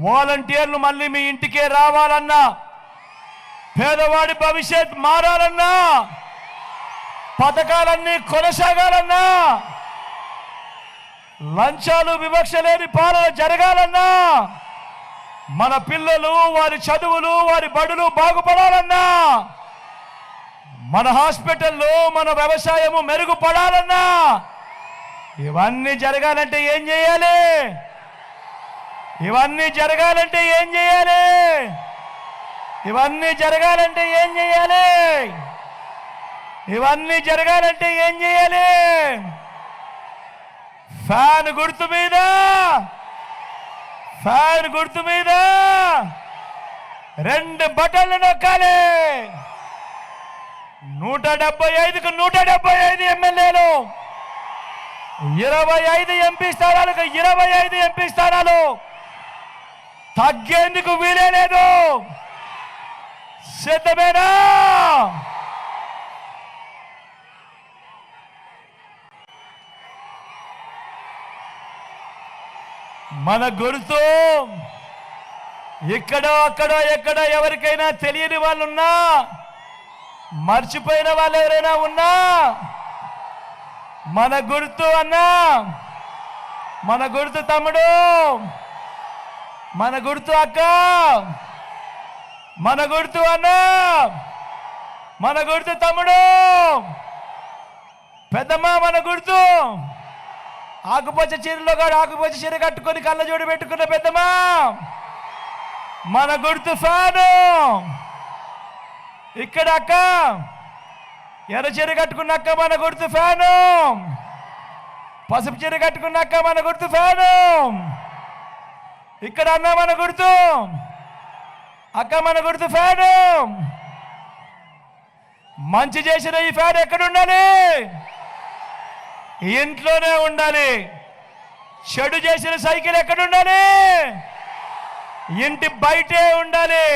వాలంటీర్లు మళ్ళీ మీ ఇంటికే రావాలన్నా, పేదవాడి భవిష్యత్ మారాలన్నా, పథకాలన్నీ కొనసాగాలన్నా, లంచాలు వివక్ష లేని పాలన జరగాలన్నా, మన పిల్లలు వారి చదువులు వారి బడులు బాగుపడాలన్నా, మన హాస్పిటల్లో మన వ్యవసాయము మెరుగుపడాలన్నా, ఇవన్నీ జరగాలంటే ఏం చేయాలి? ఇవన్నీ జరగాలంటే ఏం చేయాలి? ఇవన్నీ జరగాలంటే ఏం చేయాలి? ఇవన్నీ జరగాలంటే ఏం చేయాలి? ఫ్యాన్ గుర్తు మీద, ఫ్యాన్ గుర్తు మీద 2 బటన్లు నొక్కాలి. 175కు 175 ఎమ్మెల్యేలు, 25 ఎంపీ స్థానాలకు 25 ఎంపీ స్థానాలు తగ్గేందుకు వీలే లేదు. సిద్ధమేనా? మన గుర్తు ఇక్కడో అక్కడో ఎక్కడో ఎవరికైనా తెలియని వాళ్ళు ఉన్నా, మర్చిపోయిన వాళ్ళు ఎవరైనా ఉన్నా, మన గుర్తు అన్నా, మన గుర్తు తమ్ముడు, మన గుర్తు అక్క, మన గుర్తు అన్నా, మన గుర్తు తమ్ముడు, పెద్దమ్మ మన గుర్తు. ఆకుపచ్చ చీరలో కాదు, ఆకుపచ్చ చీర కట్టుకొని కళ్ళజోడు పెట్టుకున్న పెద్దమ్మ మన గుర్తు ఫ్యాను. ఇక్కడ అక్క ఎర్ర చీర కట్టుకున్న అక్క మన గుర్తు ఫ్యాను. పసుపు చీర కట్టుకున్న అక్క మన గుర్తు ఫ్యాను. ఇక్కడ అన్న మన గుర్తు, అక్క మన గుర్తు ఫ్యాను. మంచి చేసిన ఈ ఫ్యాన్ ఎక్కడ ఉండాలి? ఇంట్లోనే ఉండాలి. చెడు చేసిన సైకిల్ ఎక్కడ ఉండాలి? ఇంటి బయటే ఉండాలి.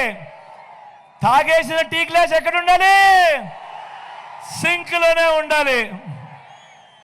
తాగేసిన టీ గ్లాస్ ఎక్కడ ఉండాలి? సింక్లోనే ఉండాలి.